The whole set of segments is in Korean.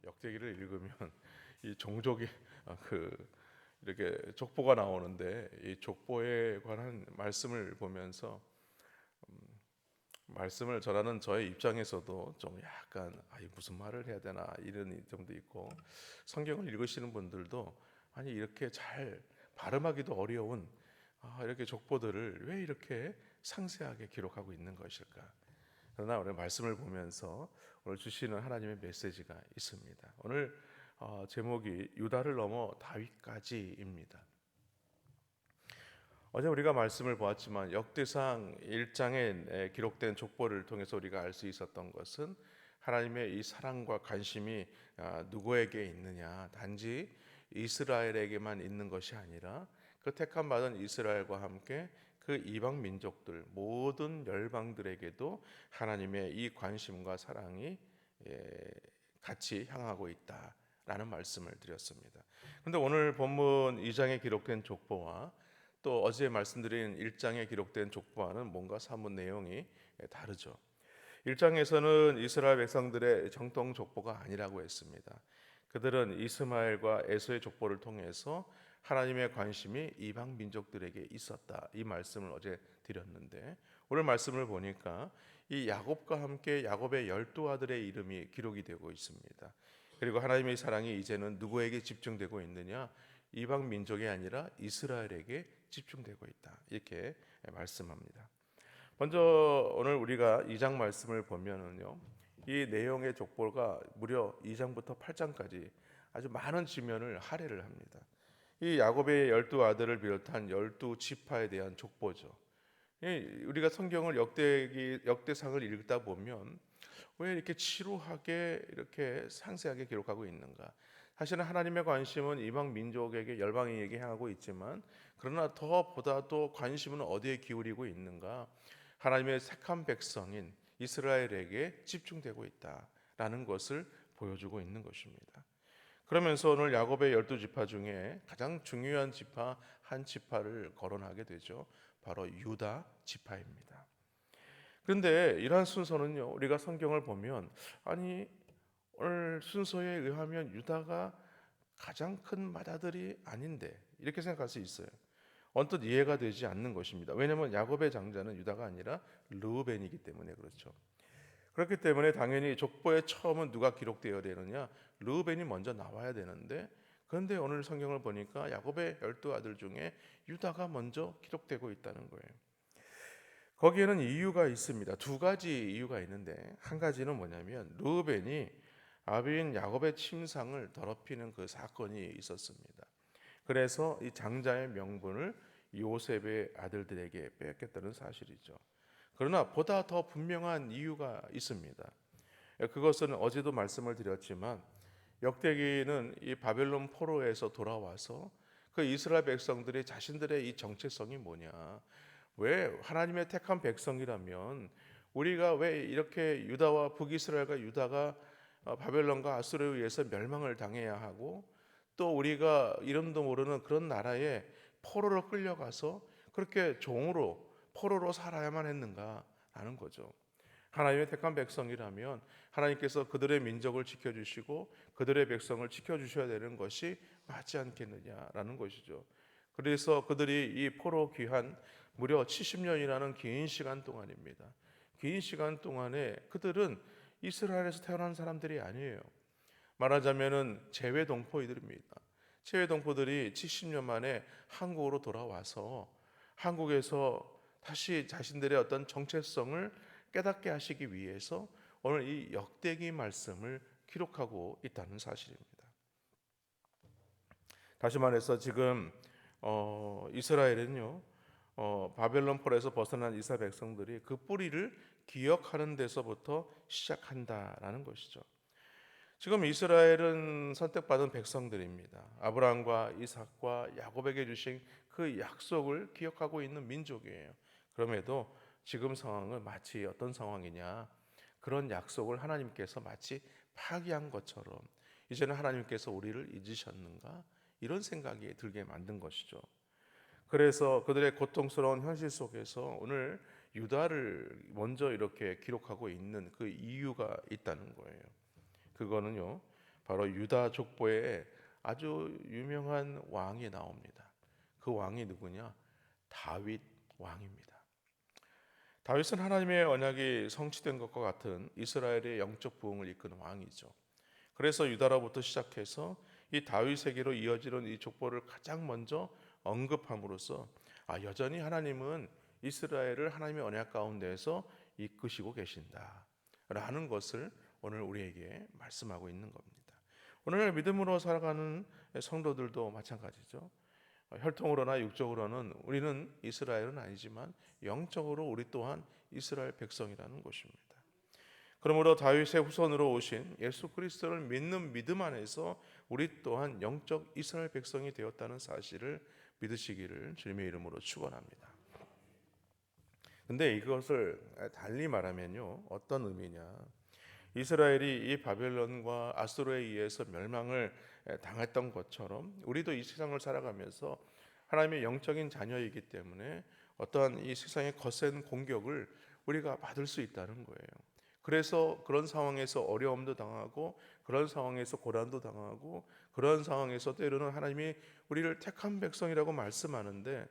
역대기를 읽으면 이 종족이 이렇게 족보가 나오는데 이 족보에 관한 말씀을 보면서 말씀을 전하는 저의 입장에서도 좀 약간 무슨 말을 해야 되나 이런 점도 있고, 성경을 읽으시는 분들도 아니 이렇게 잘 발음하기도 어려운 이렇게 족보들을 왜 이렇게 상세하게 기록하고 있는 것일까? 그러나 오늘 말씀을 보면서 오늘 주시는 하나님의 메시지가 있습니다. 오늘 제목이 유다를 넘어 다윗까지입니다. 어제 우리가 말씀을 보았지만 역대상 1장에 기록된 족보를 통해서 우리가 알 수 있었던 것은 하나님의 이 사랑과 관심이 누구에게 있느냐, 단지 이스라엘에게만 있는 것이 아니라 그 택함 받은 이스라엘과 함께 그 이방 민족들 모든 열방들에게도 하나님의 이 관심과 사랑이 같이 향하고 있다라는 말씀을 드렸습니다. 그런데 오늘 본문 2장에 기록된 족보와 또 어제 말씀드린 1장에 기록된 족보와는 뭔가 사뭇 내용이 다르죠. 1장에서는 이스라엘 백성들의 정통 족보가 아니라고 했습니다. 그들은 이스마엘과 에서의 족보를 통해서 하나님의 관심이 이방 민족들에게 있었다, 이 말씀을 어제 드렸는데, 오늘 말씀을 보니까 이 야곱과 함께 야곱의 12아들의 이름이 기록이 되고 있습니다. 그리고 하나님의 사랑이 이제는 누구에게 집중되고 있느냐, 이방 민족이 아니라 이스라엘에게 집중되고 있다, 이렇게 말씀합니다. 먼저 오늘 우리가 2장 말씀을 보면은요, 이 내용의 족보가 무려 2장부터 8장까지 아주 많은 지면을 할애를 합니다. 이 야곱의 12아들을 비롯한 12지파에 대한 족보죠. 우리가 성경을 역대상을 읽다 보면 왜 이렇게 치루하게 이렇게 상세하게 기록하고 있는가? 사실은 하나님의 관심은 이방 민족에게, 열방에게 향하고 있지만, 그러나 보다도 관심은 어디에 기울이고 있는가? 하나님의 택한 백성인 이스라엘에게 집중되고 있다라는 것을 보여주고 있는 것입니다. 그러면서 오늘 야곱의 12지파 중에 가장 중요한 지파 한 지파를 거론하게 되죠. 바로 유다 지파입니다. 그런데 이러한 순서는요, 우리가 성경을 보면 아니 오늘 순서에 의하면 유다가 가장 큰 맏아들이 아닌데, 이렇게 생각할 수 있어요. 언뜻 이해가 되지 않는 것입니다. 왜냐하면 야곱의 장자는 유다가 아니라 르우벤이기 때문에 그렇죠. 그렇기 때문에 당연히 족보의 처음은 누가 기록되어야 되느냐, 르우벤이 먼저 나와야 되는데, 그런데 오늘 성경을 보니까 야곱의 12아들 중에 유다가 먼저 기록되고 있다는 거예요. 거기에는 이유가 있습니다. 두 가지 이유가 있는데, 한 가지는 뭐냐면 르우벤이 아비인 야곱의 침상을 더럽히는 그 사건이 있었습니다. 그래서 이 장자의 명분을 요셉의 아들들에게 빼앗겼다는 사실이죠. 그러나 보다 더 분명한 이유가 있습니다. 그것은 어제도 말씀을 드렸지만, 역대기는 이 바벨론 포로에서 돌아와서 그 이스라엘 백성들이 자신들의 이 정체성이 뭐냐, 왜 하나님의 택한 백성이라면 우리가 왜 이렇게 유다와 북이스라엘과 유다가 바벨론과 아수르에 의해서 멸망을 당해야 하고, 또 우리가 이름도 모르는 그런 나라에 포로로 끌려가서 그렇게 종으로 포로로 살아야만 했는가라는 거죠. 하나님의 택한 백성이라면 하나님께서 그들의 민족을 지켜주시고 그들의 백성을 지켜주셔야 되는 것이 맞지 않겠느냐라는 것이죠. 그래서 그들이 이 포로 귀한 무려 70년이라는 긴 시간 동안입니다. 긴 시간 동안에 그들은 이스라엘에서 태어난 사람들이 아니에요. 말하자면은 재외동포이들입니다. 재외동포들이 70년 만에 한국으로 돌아와서 한국에서 다시 자신들의 어떤 정체성을 깨닫게 하시기 위해서 오늘 이 역대기 말씀을 기록하고 있다는 사실입니다. 다시 말해서 지금 이스라엘은요, 바벨론 포로에서 벗어난 이스라엘 백성들이 그 뿌리를 기억하는 데서부터 시작한다라는 것이죠. 지금 이스라엘은 선택받은 백성들입니다. 아브라함과 이삭과 야곱에게 주신 그 약속을 기억하고 있는 민족이에요. 그럼에도 지금 상황은 마치 어떤 상황이냐, 그런 약속을 하나님께서 마치 파기한 것처럼 이제는 하나님께서 우리를 잊으셨는가, 이런 생각이 들게 만든 것이죠. 그래서 그들의 고통스러운 현실 속에서 오늘 유다를 먼저 이렇게 기록하고 있는 그 이유가 있다는 거예요. 그거는요, 바로 유다 족보에 아주 유명한 왕이 나옵니다. 그 왕이 누구냐? 다윗 왕입니다. 다윗은 하나님의 언약이 성취된 것과 같은 이스라엘의 영적 부흥을 이끄는 왕이죠. 그래서 유다로부터 시작해서 이 다윗에게로 이어지는 이 족보를 가장 먼저 언급함으로써 여전히 하나님은 이스라엘을 하나님의 언약 가운데에서 이끄시고 계신다라는 것을 오늘 우리에게 말씀하고 있는 겁니다. 오늘 믿음으로 살아가는 성도들도 마찬가지죠. 혈통으로나 육적으로는 우리는 이스라엘은 아니지만 영적으로 우리 또한 이스라엘 백성이라는 것입니다. 그러므로 다윗의 후손으로 오신 예수 그리스도를 믿는 믿음 안에서 우리 또한 영적 이스라엘 백성이 되었다는 사실을 믿으시기를 주님의 이름으로 축원합니다. 근데 이것을 달리 말하면요, 어떤 의미냐? 이스라엘이 이 바벨론과 아수르에 의해서 멸망을 당했던 것처럼 우리도 이 세상을 살아가면서 하나님의 영적인 자녀이기 때문에 어떠한 이 세상의 거센 공격을 우리가 받을 수 있다는 거예요. 그래서 그런 상황에서 어려움도 당하고 그런 상황에서 고난도 당하고 그런 상황에서 때로는 하나님이 우리를 택한 백성이라고 말씀하는데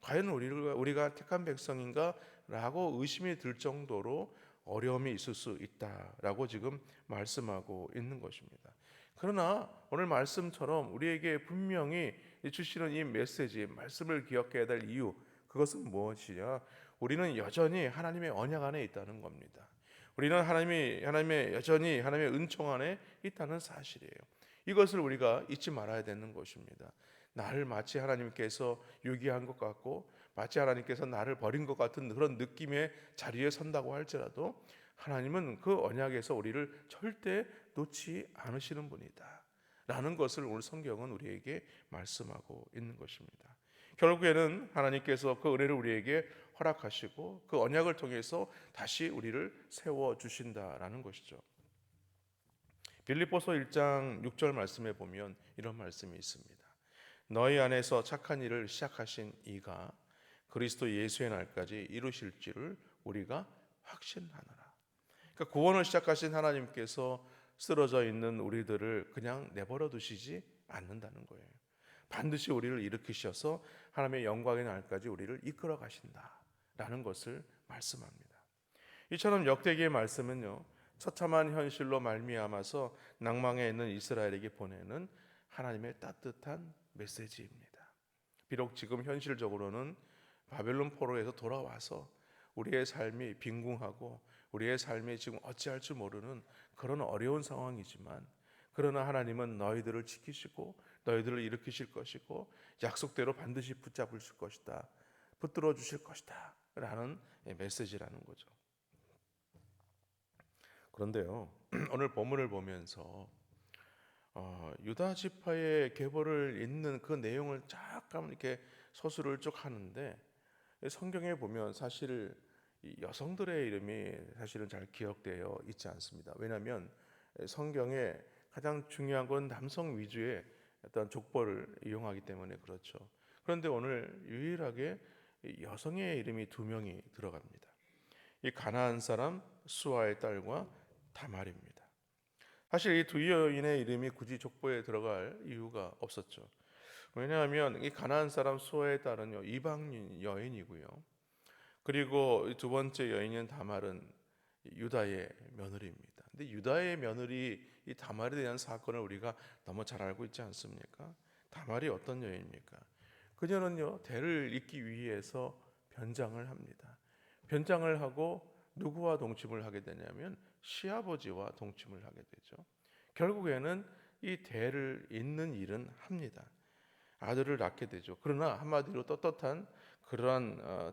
과연 우리가 택한 백성인가? 라고 의심이 들 정도로 어려움이 있을 수 있다라고 지금 말씀하고 있는 것입니다. 그러나 오늘 말씀처럼 우리에게 분명히 주시는 이 메시지, 말씀을 기억해야 될 이유, 그것은 무엇이냐? 우리는 여전히 하나님의 언약 안에 있다는 겁니다. 우리는 하나님의 여전히 하나님의 은총 안에 있다는 사실이에요. 이것을 우리가 잊지 말아야 되는 것입니다. 나를 마치 하나님께서 유기한 것 같고 마치 하나님께서 나를 버린 것 같은 그런 느낌의 자리에 선다고 할지라도 하나님은 그 언약에서 우리를 절대 놓지 않으시는 분이다 라는 것을 오늘 성경은 우리에게 말씀하고 있는 것입니다. 결국에는 하나님께서 그 은혜를 우리에게 허락하시고 그 언약을 통해서 다시 우리를 세워주신다라는 것이죠. 빌립보서 1장 6절 말씀에 보면 이런 말씀이 있습니다. 너희 안에서 착한 일을 시작하신 이가 그리스도 예수의 날까지 이루실 줄을 우리가 확신하노라. 그러니까 구원을 시작하신 하나님께서 쓰러져 있는 우리들을 그냥 내버려 두시지 않는다는 거예요. 반드시 우리를 일으키셔서 하나님의 영광의 날까지 우리를 이끌어 가신다라는 것을 말씀합니다. 이처럼 역대기의 말씀은요, 처참한 현실로 말미암아서 낭망해 있는 이스라엘에게 보내는 하나님의 따뜻한 메시지입니다. 비록 지금 현실적으로는 바벨론 포로에서 돌아와서 우리의 삶이 빈궁하고 우리의 삶이 지금 어찌할 줄 모르는 그런 어려운 상황이지만 그러나 하나님은 너희들을 지키시고 너희들을 일으키실 것이고 약속대로 반드시 붙잡으실 것이다, 붙들어 주실 것이다 라는 메시지라는 거죠. 그런데요, 오늘 본문을 보면서 유다 지파의 계보를 잇는 그 내용을 잠깐 이렇게 서술을 쭉 하는데 성경에 보면 사실 이 여성들의 이름이 사실은 잘 기억되어 있지 않습니다. 왜냐하면 성경에 가장 중요한 건 남성 위주의 어떤 족보를 이용하기 때문에 그렇죠. 그런데 오늘 유일하게 여성의 이름이 두 명이 들어갑니다. 이 가나안 사람 수아의 딸과 다말입니다. 사실 이 두 여인의 이름이 굳이 족보에 들어갈 이유가 없었죠. 왜냐하면 이 가나안 사람 수아의 딸은요, 이방 여인이고요. 그리고 두 번째 여인인 다말은 유다의 며느리입니다. 근데 유다의 며느리 이 다말에 대한 사건을 우리가 너무 잘 알고 있지 않습니까? 다말이 어떤 여인입니까? 그녀는요, 대를 잇기 위해서 변장을 합니다. 변장을 하고 누구와 동침을 하게 되냐면 시아버지와 동침을 하게 되죠. 결국에는 이 대를 잇는 일은 합니다. 아들을 낳게 되죠. 그러나 한마디로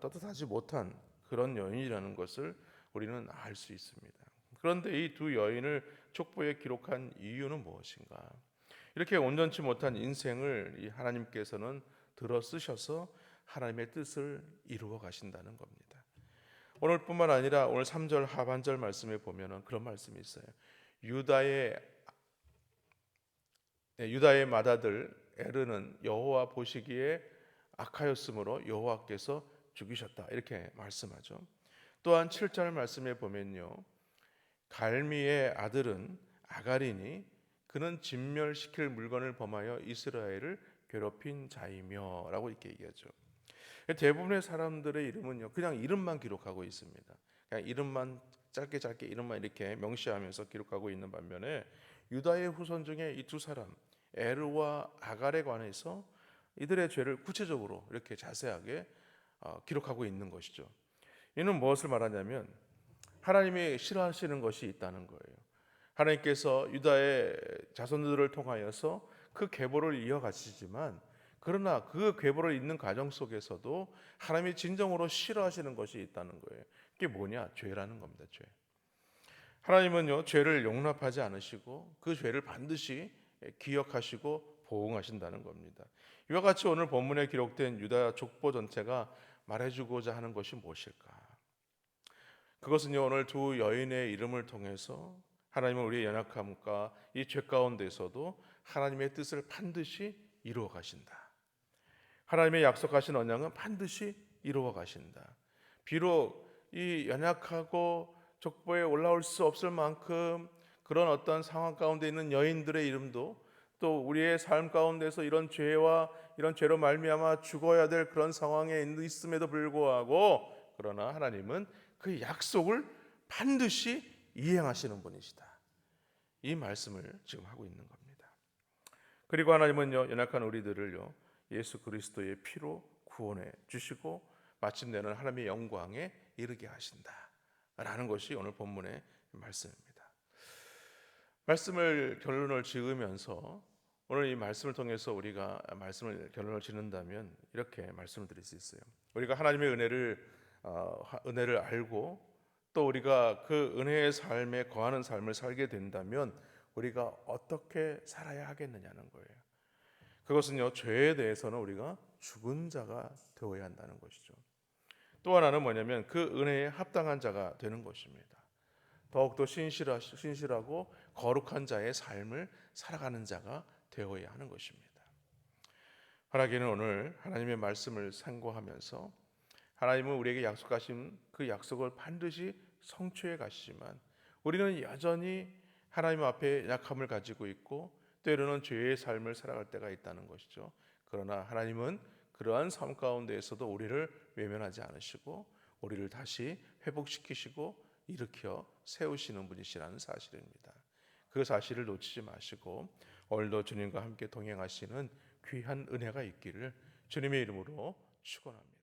떳떳하지 못한 그런 여인이라는 것을 우리는 알 수 있습니다. 그런데 이 두 여인을 족보에 기록한 이유는 무엇인가? 이렇게 온전치 못한 인생을 이 하나님께서는 들어 쓰셔서 하나님의 뜻을 이루어 가신다는 겁니다. 오늘뿐만 아니라 오늘 3절 하반절 말씀에 보면은 그런 말씀이 있어요. 유다의 맏아들 에르는 여호와 보시기에 악하였으므로 여호와께서 죽이셨다, 이렇게 말씀하죠. 또한 7절 말씀에 보면요, 갈미의 아들은 아가린이 그는 진멸시킬 물건을 범하여 이스라엘을 괴롭힌 자이며라고 이렇게 얘기하죠. 대부분의 사람들의 이름은요, 그냥 이름만 기록하고 있습니다. 그냥 이름만 짧게 이름만 이렇게 명시하면서 기록하고 있는 반면에 유다의 후손 중에 이 두 사람 에르와 아갈에 관해서 이들의 죄를 구체적으로 이렇게 자세하게 기록하고 있는 것이죠. 이는 무엇을 말하냐면 하나님이 싫어하시는 것이 있다는 거예요. 하나님께서 유다의 자손들을 통하여서 그 계보를 이어가시지만 그러나 그 계보를 잇는 과정 속에서도 하나님이 진정으로 싫어하시는 것이 있다는 거예요. 그게 뭐냐? 죄라는 겁니다. 죄. 하나님은요, 죄를 용납하지 않으시고 그 죄를 반드시 기억하시고 보응하신다는 겁니다. 이와 같이 오늘 본문에 기록된 유다 족보 전체가 말해주고자 하는 것이 무엇일까? 그것은요, 오늘 두 여인의 이름을 통해서 하나님은 우리의 연약함과 이 죄 가운데서도 하나님의 뜻을 반드시 이루어 가신다. 하나님의 약속하신 언약은 반드시 이루어 가신다. 비록 이 연약하고 족보에 올라올 수 없을 만큼 그런 어떤 상황 가운데 있는 여인들의 이름도 또 우리의 삶 가운데서 이런 죄와 이런 죄로 말미암아 죽어야 될 그런 상황에 있음에도 불구하고 그러나 하나님은 그 약속을 반드시 이행하시는 분이시다. 이 말씀을 지금 하고 있는 겁니다. 그리고 하나님은요, 연약한 우리들을요, 예수 그리스도의 피로 구원해 주시고 마침내는 하나님의 영광에 이르게 하신다라는 것이 오늘 본문의 말씀입니다. 말씀을 결론을 지으면서 오늘 이 말씀을 통해서 우리가 말씀을 결론을 짓는다면 이렇게 말씀을 드릴 수 있어요. 우리가 하나님의 은혜를 알고 또 우리가 그 은혜의 삶에 거하는 삶을 살게 된다면 우리가 어떻게 살아야 하겠느냐는 거예요. 그것은요, 죄에 대해서는 우리가 죽은 자가 되어야 한다는 것이죠. 또 하나는 뭐냐면 그 은혜에 합당한 자가 되는 것입니다. 더욱더 신실하고 거룩한 자의 삶을 살아가는 자가 되어야 하는 것입니다. 바라기는 오늘 하나님의 말씀을 상고하면서 하나님은 우리에게 약속하신 그 약속을 반드시 성취해 가시지만 우리는 여전히 하나님 앞에 약함을 가지고 있고 때로는 죄의 삶을 살아갈 때가 있다는 것이죠. 그러나 하나님은 그러한 삶 가운데에서도 우리를 외면하지 않으시고 우리를 다시 회복시키시고 일으켜 세우시는 분이시라는 사실입니다. 그 사실을 놓치지 마시고 오늘도 주님과 함께 동행하시는 귀한 은혜가 있기를 주님의 이름으로 축원합니다.